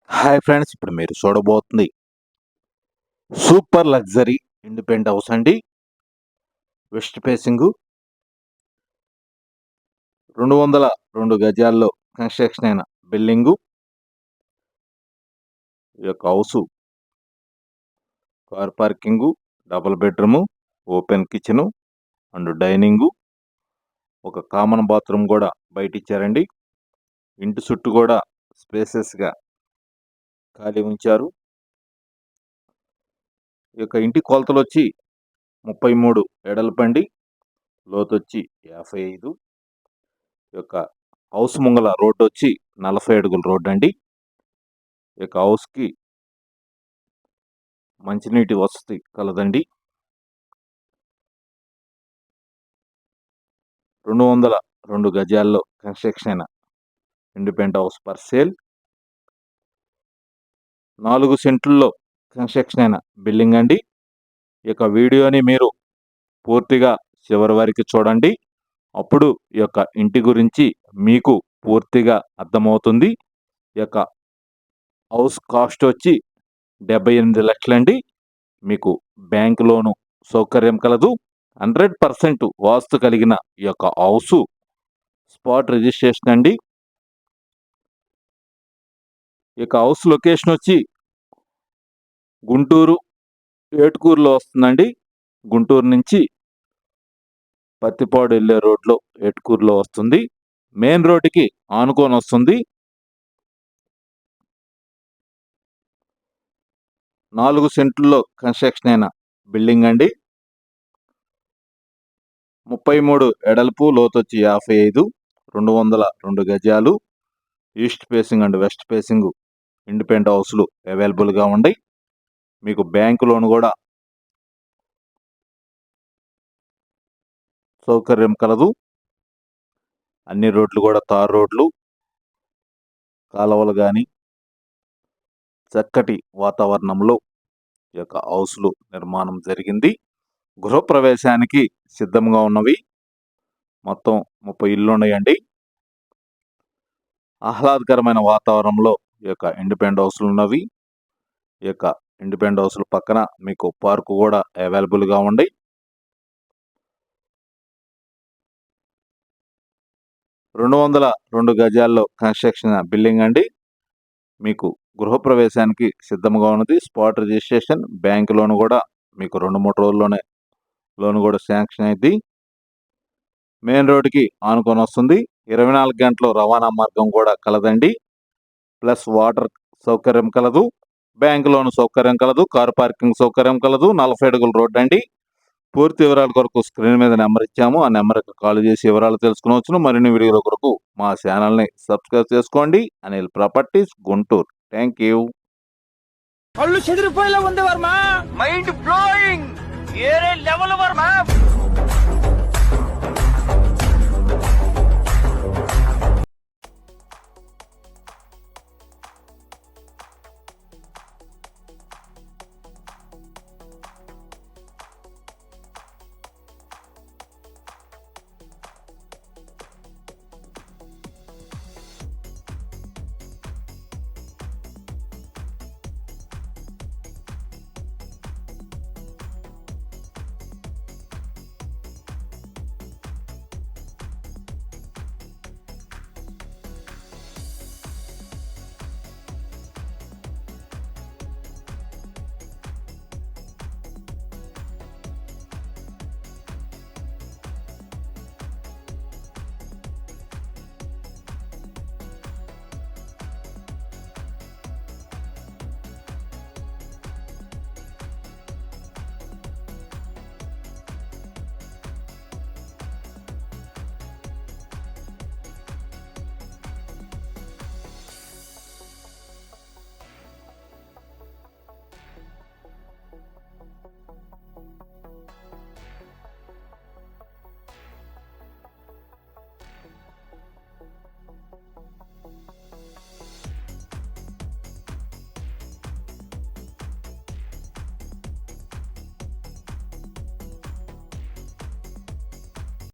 Hi friends, ఇప్పుడు మీరు చూడబోతుంది super luxury independent house అండి. వెస్ట్ ఫేసింగ్ 202 గజాల్లో కన్స్ట్రక్షన్ అయిన బిల్డింగు. ఈ యొక్క house car parking, double bedroom, open kitchen and dining, ఒక కామన్ బాత్రూమ్ కూడా బయట ఇచ్చారండి. ఇంటి చుట్టూ కూడా స్పేసెస్గా ఖాళీ ఉంచారు. ఈ యొక్క ఇంటి కొలతలు వచ్చి 33 ఎడల్పండి, లోతు వచ్చి 55. ఈ యొక్క హౌస్ ముంగల రోడ్డు వచ్చి 40 అడుగుల రోడ్డు అండి. ఈ యొక్క హౌస్కి మంచినీటి వసతి కలదండి. 202 గజాల్లో కన్స్ట్రక్షన్ అయిన ఇండిపెండెంట్ హౌస్ ఫర్ సేల్. 4 సెంట్లలో కన్స్ట్రక్షన్ అయిన బిల్డింగ్ అండి. ఈ యొక్క వీడియోని మీరు పూర్తిగా చివరి వరకు చూడండి. అప్పుడు ఈ యొక్క ఇంటి గురించి మీకు పూర్తిగా అర్థమవుతుంది. ఈ యొక్క హౌస్ కాస్ట్ వచ్చి 78 లక్షలండి. మీకు బ్యాంక్ లోను సౌకర్యం కలదు. 100% వాస్తు కలిగిన ఈ యొక్క హౌసు స్పాట్ రిజిస్ట్రేషన్ అండి. ఈ యొక్క హౌస్ లొకేషన్ వచ్చి గుంటూరు ఏటుకూరులో వస్తుందండి. గుంటూరు నుంచి పత్తిపాడు వెళ్ళే రోడ్లో ఏటుకూరులో వస్తుంది. మెయిన్ రోడ్డుకి ఆనుకొని వస్తుంది. 4 సెంట్లలో కన్స్ట్రక్షన్ అయిన బిల్డింగ్ అండి. 33 ఎడల్పు, లోతు వచ్చి 55. 202 గజాలు. East facing and west facing independent హౌస్లు అవైలబుల్గా ఉన్నాయి. మీకు బ్యాంకు లోన్ కూడా సౌకర్యం కలదు. అన్ని రోడ్లు కూడా తార్ రోడ్లు, కాలువలు కానీ చక్కటి వాతావరణంలో ఈ యొక్క హౌస్లు నిర్మాణం జరిగింది. గృహప్రవేశానికి సిద్ధంగా ఉన్నవి. మొత్తం 30 ఇళ్ళు ఉన్నాయండి. ఆహ్లాదకరమైన వాతావరణంలో ఈ యొక్క ఇండిపెండెంట్ హౌస్లు ఉన్నవి. ఈ యొక్క ఇండిపెండెంట్ హౌస్ల పక్కన మీకు పార్కు కూడా అవైలబుల్గా ఉంది. 202 గజాల్లో కన్స్ట్రక్షన్ బిల్డింగ్ అండి. మీకు గృహప్రవేశానికి సిద్ధంగా ఉన్నది. స్పాట్ రిజిస్ట్రేషన్, బ్యాంక్ లోన్ కూడా మీకు 2-3 రోజుల్లోనే లోన్ కూడా శాంక్షన్ అయింది. మెయిన్ రోడ్డుకి ఆనుకొని వస్తుంది. 24 గంటలు రవాణా మార్గం కూడా కలదండి. ప్లస్ వాటర్ సౌకర్యం కలదు. బ్యాంక్ లోన్ సౌకర్యం కలదు. కార్ పార్కింగ్ సౌకర్యం కలదు. 40 అడుగుల రోడ్డు అండి. పూర్తి వివరాల కొరకు స్క్రీన్ మీద నెంబర్ ఇచ్చాము. ఆ నెంబర్కి కాల్ చేసి వివరాలు తెలుసుకునవచ్చును. మరిన్ని వీడియోల కొరకు మా ఛానల్ని సబ్స్క్రైబ్ చేసుకోండి. Anil properties, Guntur. Thank you. కళ్ళు చెదిరిపోయేలా ఉంది వర్మ. Mind blowing. ఏరే లెవెల్ వర్మ.